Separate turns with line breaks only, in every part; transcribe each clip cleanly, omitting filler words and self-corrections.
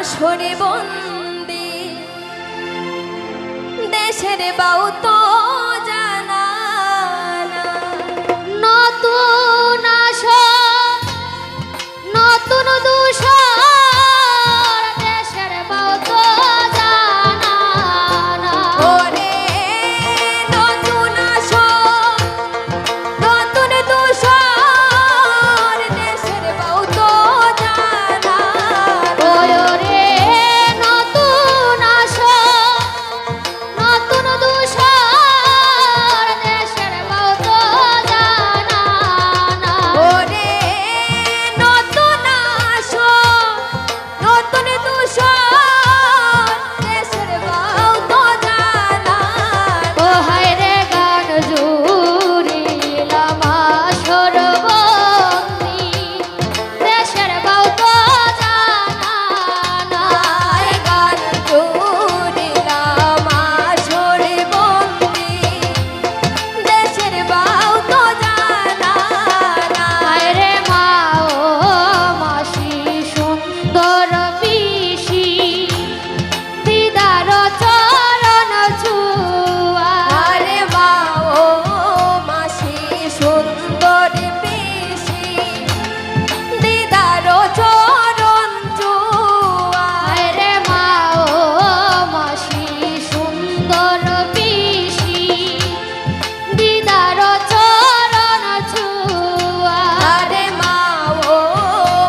সরে বন্দি দেশের বাউ তো জানা না।
নতুন আশা নতুন দুশার দেশের বাউ তো জানা না।
ওরে নতুন আশা নতুন দুশার দেশের বাউ তো জানা না।
ওরে নতুন আশা নতুন দুশার দেশের বাউ তো জানা না।
ওরে নতুন আশা নতুন দুশার দেশের বাউ তো জানা
ও হায় রে গান জুড়িলাম আসর বন্দি দেশের বাউ তো জানা না।
গান জুড়িলাম আসর বন্দি দেশের বাউ তো জানা না।
হায় রে মা ও মাসি সুন্দর পিসি দিদার চরণ ছুয়া।
আরে মা ও মাসি সুন্দর পিসি দিদার চরণ চুয়া।
হায় রে মা ও মাসি সুন্দর পিসি দিদার চরণ ছুয়া।
আরে মা ও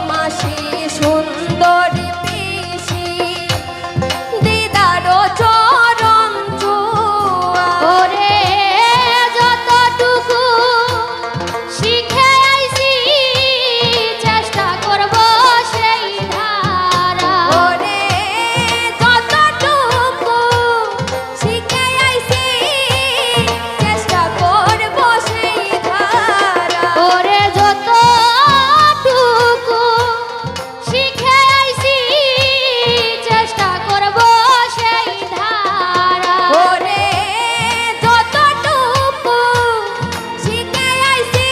মাসি সুন্দর পিসি দিদার চরণ চুয়া।
ওরে যতটুকু শিখে আইছি চেষ্টা করব সেই ধারা।
ওরে যতটুকু শিখে আইছি চেষ্টা করব সেই ধারা।
ওরে যতটুকু শিখে আইছি চেষ্টা করব সেই ধারা।
ওরে যতটুকু শিখে আইছি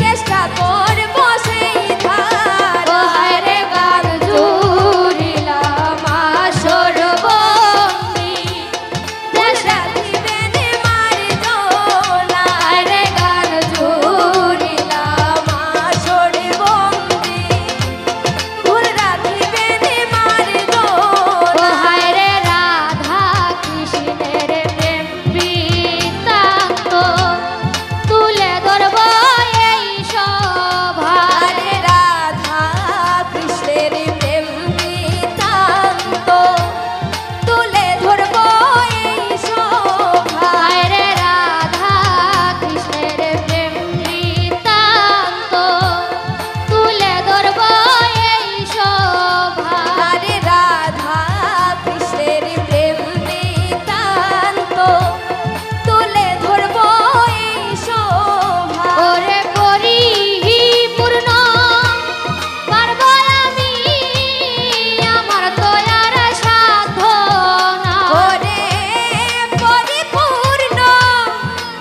চেষ্টা করব সেই ধারা।
ও হায় রে গান জুড়িলাম আসর বন্দি দেশের
দিবেন মার দোলা।
হায় রে গান
জুড়িলাম আসর বন্দি ভুল রাখিবেন মার
ও
দোলা।
হায় রে রাধা কৃষ্ণের প্রেম বৃত্তান্ত তুলে ধরব এই সভা।
আরে রাধা কৃষ্ণের প্রেম বৃত্তান্ত তুলে ধরব এই শোভা।
হায় রে রাধা কৃষ্ণের প্রেম বৃত্তান্ত তুলে ধরব এই সভা।
আরে রাধা কৃষ্ণের প্রেম বৃত্তান্ত তুলে ধরব এই শোভা।
ওরে পরিপূর্ণ পারব আমি আমার দয়ার সাধনা।
ওরে পরিপূর্ণ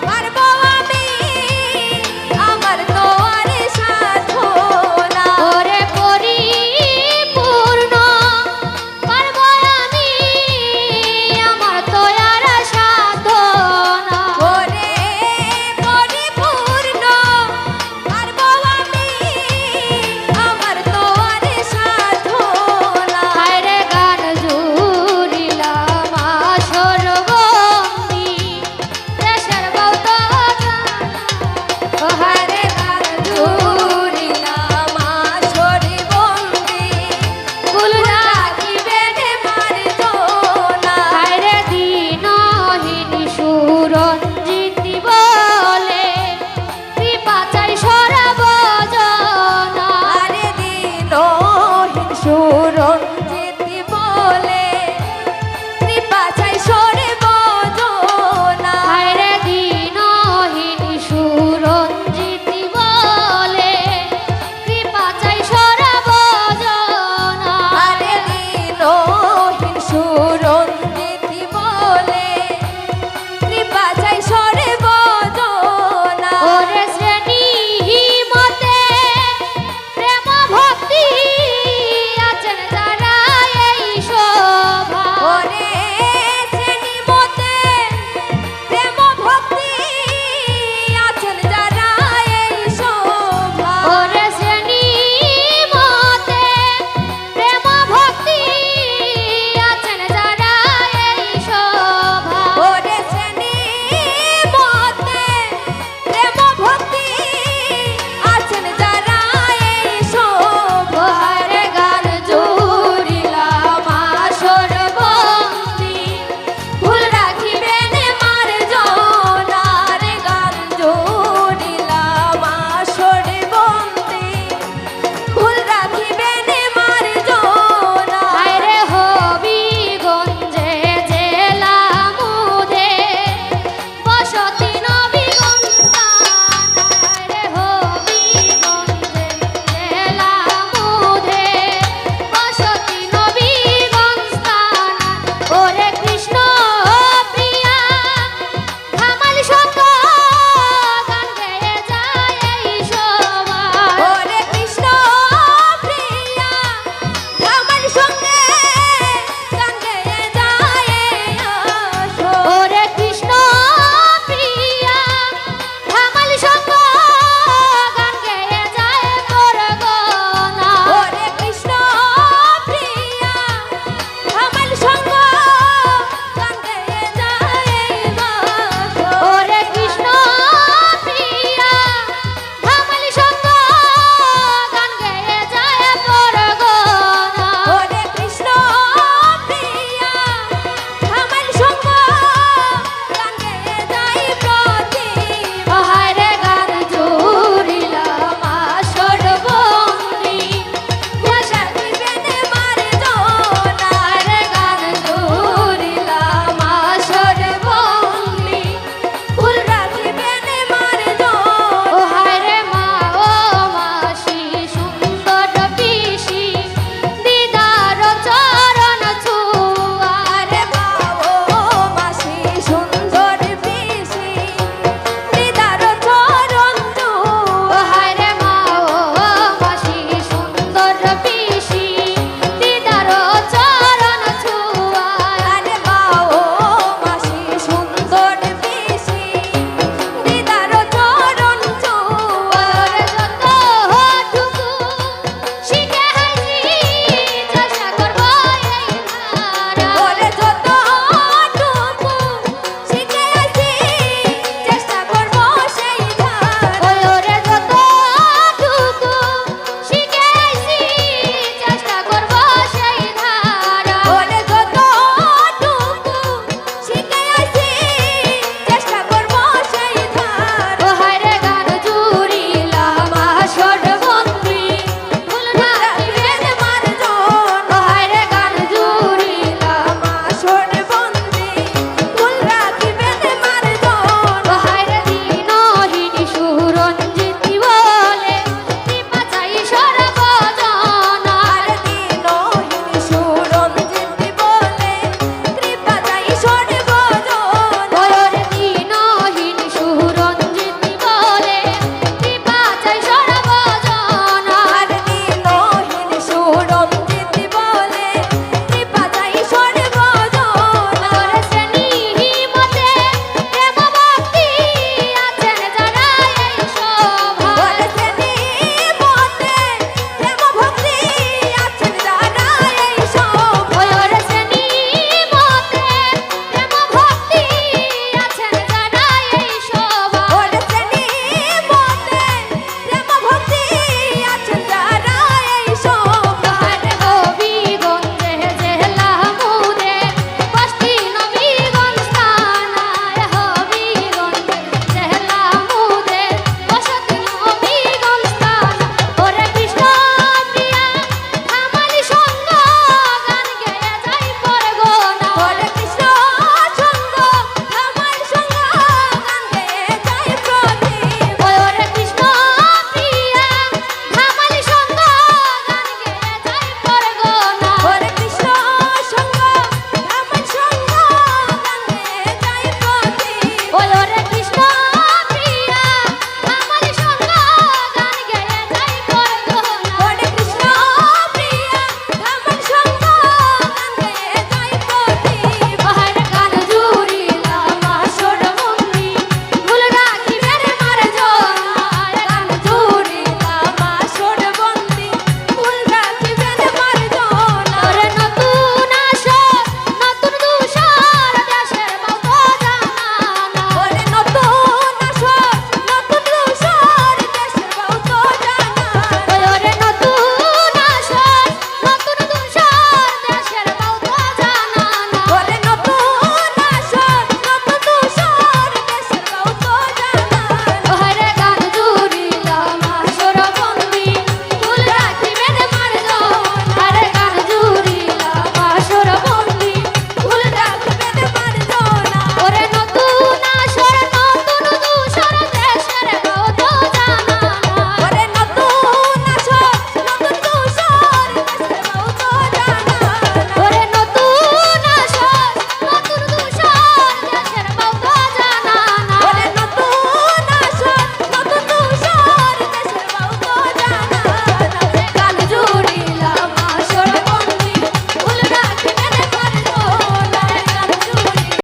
পারব আমি আমার তোর সাধনা।
ওরে পরিপূর্ণ পারব আমি আমার দয়ার সাধনা।
ওরে পরিপূর্ণ পারব আমি আমার তোর সাধনা।
হায় রে গান জুড়িলাম আসর বন্দি দেশের বাউ তো জানা। ও হায় রে গান
জুড়িলাম আসর বন্দি
ভুল
রাখিবেন মার দোলা।
হায় রে দিনহীন সুরঞ্জিতি বলে কৃপা চাই সর্বজনা।
আরে দিনহীন সুরঞ্জিত